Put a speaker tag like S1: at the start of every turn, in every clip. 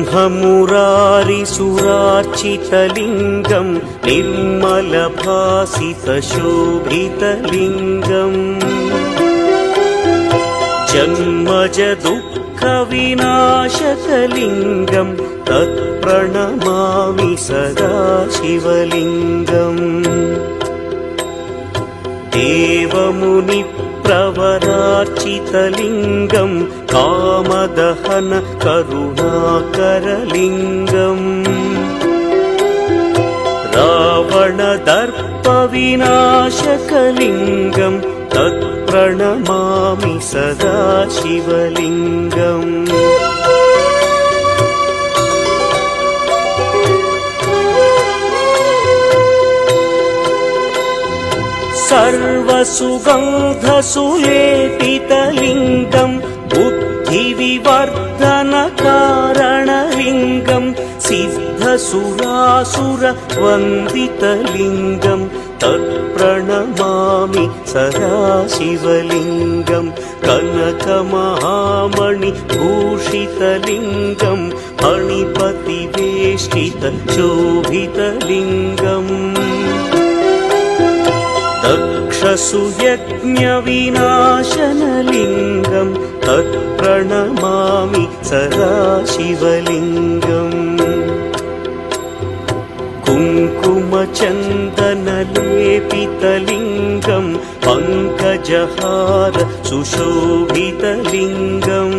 S1: ब्रह्ममुरारिसुरार्चितलिङ्गं निर्मलभासितशोभितलिङ्गम् जन्मजदुःखविनाशकलिङ्गं तत्प्रणमामि सदा शिवलिङ्गम् देवमुनिप्रवरार्चितलिङ्गं कामदहन करुणाकरलिङ्गम् रावणदर्पविनाशकलिङ्गं तत्प्रणमामि सदा शिवलिङ्गम् सर्वसुगन्धसुलेपितलिङ्गं बुद्धिविवर्धनकारणलिङ्गं सिद्धसुरासुरवन्दितलिङ्गं तत्प्रणमामि सदा शिवलिङ्गं कनकमहामणिभूषितलिङ्गं फणिपतिवेष्टितशोभितलिङ्गम् दक्षसुयज्ञविनाशनलिङ्गं तत्प्रणमामि सदा शिवलिङ्गम् कुङ्कुमचन्दनलेपितलिङ्गं पङ्कजहार सुशोभितलिङ्गम्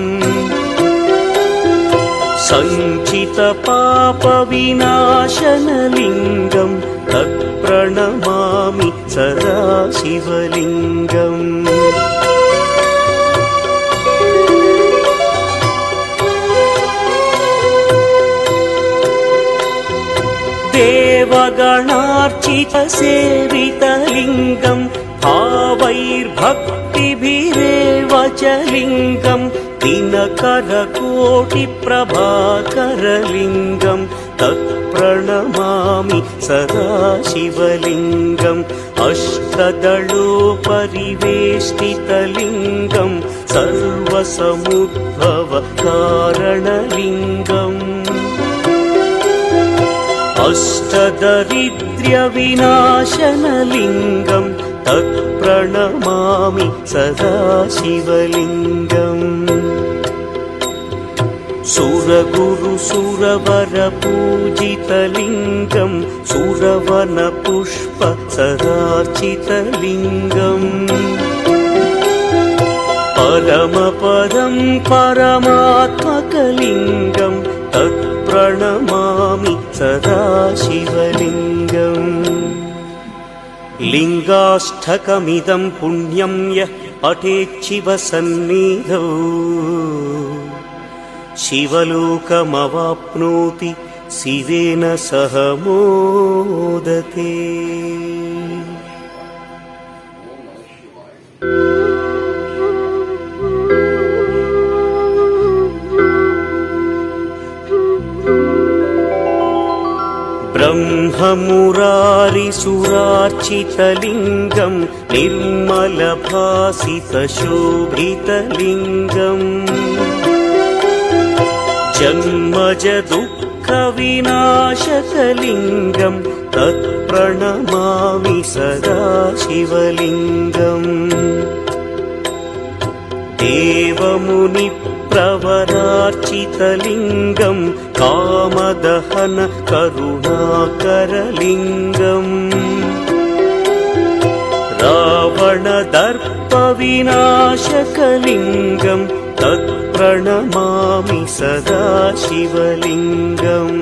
S1: सञ्चितपापविनाशनलिङ्गं तत्प्रणमामि सदा शिवलिङ्गम् देवगणार्चितसेवितलिङ्गं भावैर्भक्तिभिरेव च लिङ्गं दिनकरकोटिप्रभाकरलिङ्गं तत्प्रणमामि सदा शिवलिङ्गम् अष्टदलोपरिवेष्टितलिङ्गं सर्वसमुद्भवकारणलिङ्गम् अष्टदरिद्र्यविनाशनलिङ्गं तत्प्रणमामि सदा शिवलिङ्गम् सुरगुरुसुरवरपूजितलिङ्गं सुरवनपुष्पसदार्चितलिङ्गम् परमपदं परमात्मकलिङ्गं तत्प्रणमामि सदा शिवलिङ्गम् लिङ्गाष्टकमिदं पुण्यं यः पठेच्छिवसन्निधौ शिवलोकमवाप्नोति शिवेन सह मोदते। ब्रह्ममुरारिसुरार्चितलिङ्गं निर्मलभासितशोभितलिङ्गम् जन्मजदुःखविनाशकलिङ्गं तत्प्रणमामि सदा शिवलिङ्गम् देवमुनिप्रवरार्चितलिङ्गं कामदहन करुणाकरलिङ्गम् रावणदर्पविनाशकलिङ्गं तत्प्रणमामि सदा शिवलिङ्गम्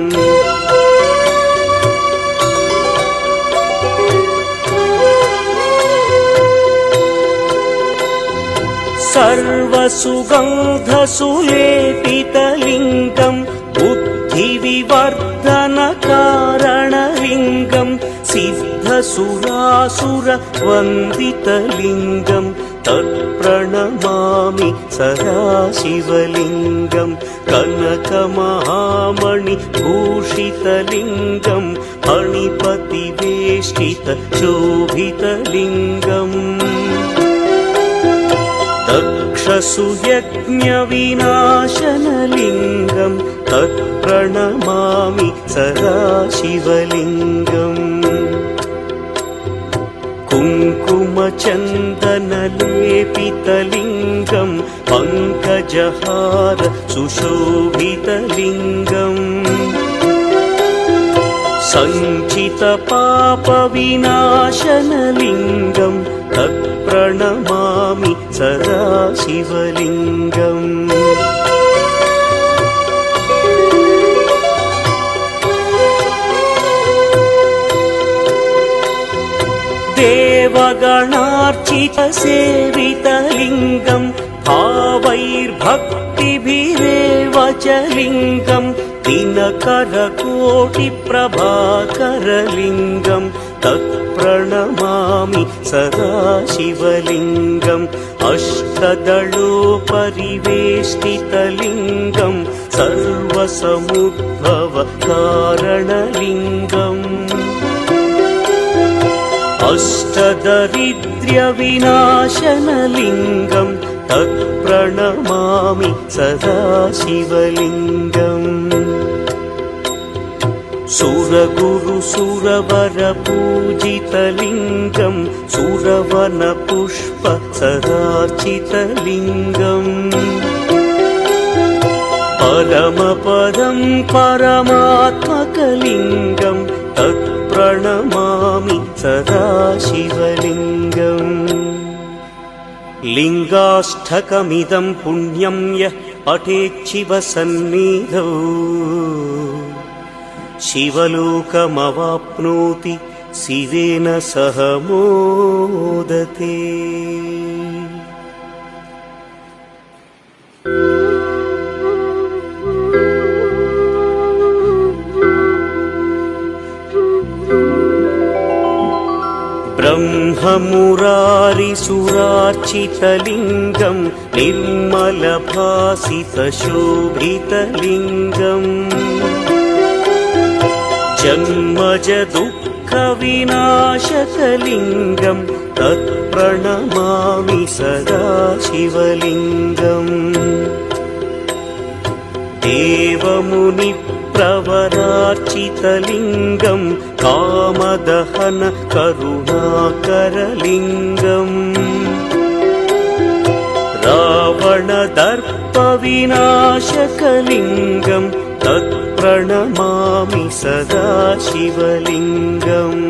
S1: सर्वसुगन्धसुलेपितलिङ्गं बुद्धिविवर्धनकारणलिङ्गं सिद्धसुरासुरवन्दितलिङ्गं तत्प्रणमामि सदा शिवलिङ्गं कनकमहामणिभूषितलिङ्गं फणिपतिवेष्टितशोभितलिङ्गम् दक्षसुयज्ञविनाशनलिङ्गं तत्प्रणमामि सदा शिवलिङ्गम् कुङ्कुमचन्दनलेपितलिङ्गं पङ्कजहार सुशोभितलिङ्गम् सञ्चितपापविनाशनलिङ्गं तत्प्रणमामि सदा शिवलिङ्गम् देवगणार्चितसेवितलिङ्गं भावैर्भक्तिभिरेव च लिङ्गं दिनकरकोटिप्रभाकरलिङ्गं तत्प्रणमामि सदा शिवलिङ्गम् अष्टदलोपरिवेष्टितलिङ्गं सर्वसमुद्भवकारणलिङ्गम् अष्टदरिद्र्यविनाशनलिङ्गं तत्प्रणमामि सदा शिवलिङ्गम् सुरगुरुसुरवरपूजितलिङ्गं सुरवनपुष्पसदार्चितलिङ्गम् परमपदं परमात्मकलिङ्गं तत्प्रणमामि सदा शिवलिङ्गम् लिङ्गाष्टकमिदं पुण्यं यः पठेच्छिवसन्निधौ शिवलोकमवाप्नोति शिवेन सह मोदते। ब्रह्ममुरारिसुरार्चितलिङ्गं निर्मलभासितशोभितलिङ्गम् जन्मजदुःखविनाशकलिङ्गं तत्प्रणमामि सदा शिवलिङ्गम् देवमुनिप्रवरार्चितलिङ्गं कामदहन करुणाकरलिङ्गम् रावणदर्पविनाशकलिङ्गं तत्प्रणमामि सदा शिवलिङ्गम्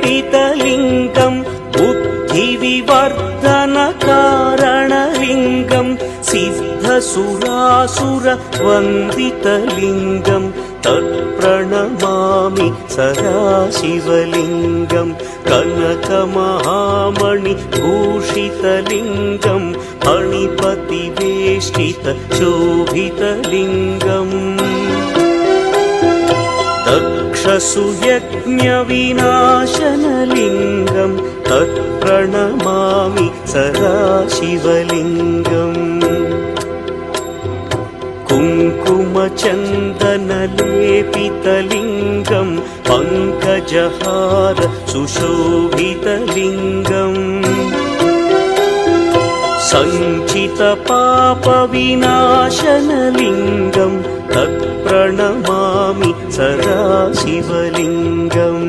S1: सर्वसुगन्धसुलेपितलिङ्गं बुद्धिविवर्धनकारणलिङ्गं सिद्धसुरासुरवन्दितलिङ्गं तत्प्रणमामि सदा शिवलिङ्गं कनकमहामणिभूषितलिङ्गं फणिपतिवेष्टितशोभितलिङ्गम् दक्षसुयज्ञविनाशनलिङ्गं तत्प्रणमामि सदा शिवलिङ्गम् कुङ्कुमचन्दनलेपितलिङ्गं पङ्कजहार सुशोभितलिङ्गम् सञ्चितपापविनाशनलिङ्गं तत्प्रणमामि सदा शिवलिङ्गम्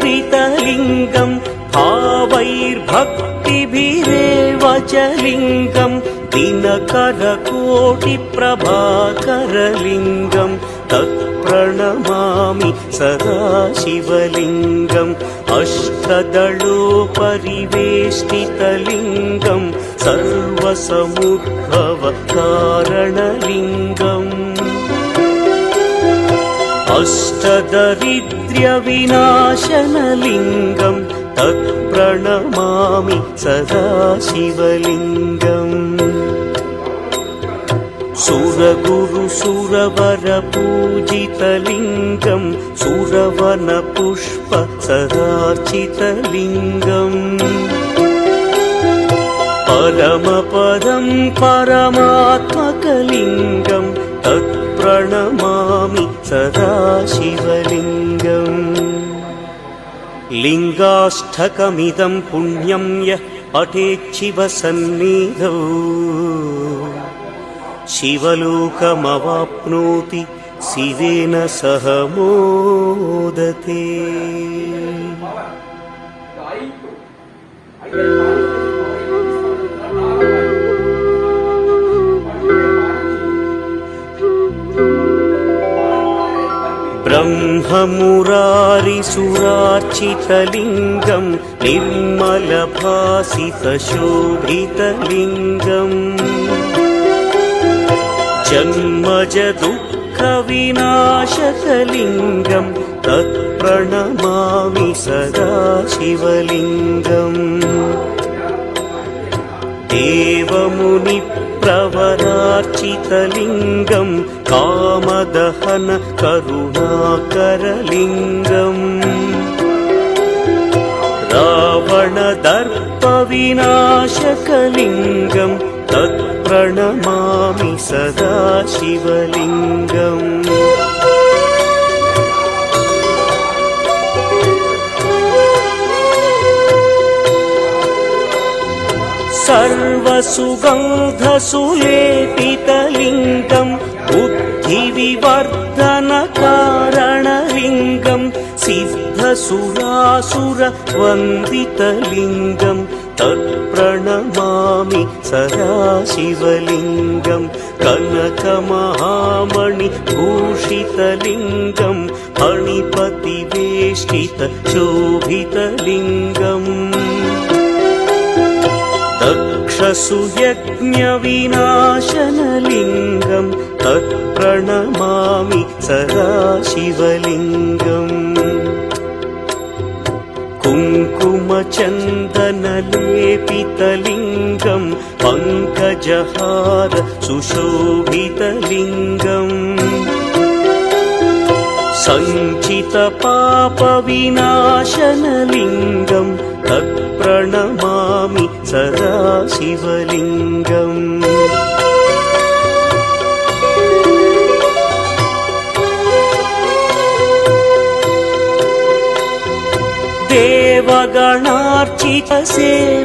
S1: देवगणार्चितसेवितलिङ्गं भावैर्भक्तिभिरेव च लिङ्गं दिनकरकोटिप्रभाकरलिङ्गं तत्प्रणमामि सदा शिवलिङ्गम् अष्टदलोपरिवेष्टितलिङ्गं सर्वसमुद्भवकारणलिङ्गम् अष्टदरिद्र्यविनाशनलिङ्गं तत्प्रणमामि सदा शिवलिङ्गम् सुरगुरु सुरवर पूजितलिङ्गं सुरवन पुष्प सदार्चितलिङ्गम् परमपदं परमात्मकलिङ्गं तत्प्रणमामि सदा शिवलिङ्गम् लिङ्गाष्टकमिदं पुण्यं यः पठेच्छिवसन्निधौ शिवलोकमवाप्नोति शिवेन सह मोदते। ब्रह्ममुरारिसुरार्चितलिङ्गं निर्मलभासितशोभितलिङ्गम् जन्मजदुःखविनाशकलिङ्गं तत्प्रणमामि सदा शिवलिङ्गम् देवमुनिप्रवरार्चितलिङ्गं कामदहन करुणाकरलिङ्गम् रावणदर्पविनाशकलिङ्गं तत्प्रणमामि सदा शिवलिङ्गम् सर्वसुगन्धसुलेपितलिङ्गं बुद्धिविवर्धनकारणलिङ्गं सिद्धसुरासुरवन्दितलिङ्गं तत्प्रणमामि सदा शिवलिङ्गं कनकमहामणिभूषितलिङ्गं फणिपतिवेष्टितशोभितलिङ्गम् दक्षसुयज्ञविनाशनलिङ्गं तत्प्रणमामि सदा शिवलिङ्गम् कुङ्कुमचन्दनलेपितलिङ्गं पङ्कजहार सुशोभितलिङ्गम् सञ्चितपापविनाशनलिङ्गं तत्प्रणमामि सदा शिवलिङ्गम्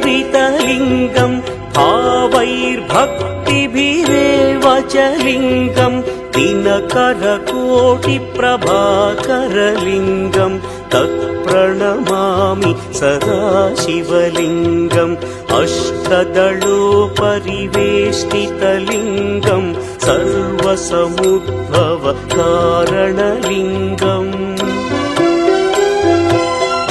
S1: देवगणार्चितसेवितलिङ्गं भावैर्भक्तिभिरेव च लिङ्गं दिनकरकोटिप्रभाकरलिङ्गं तत्प्रणमामि सदा शिवलिङ्गम् अष्टदलोपरिवेष्टितलिङ्गं सर्वसमुद्भवकारणलिङ्गम्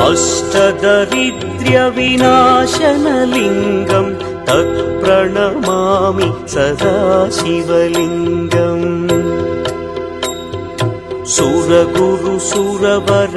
S1: अष्टदरिद्र्यविनाशनलिङ्गं तत्प्रणमामि सदा शिवलिङ्गम् सुरगुरु सुरवर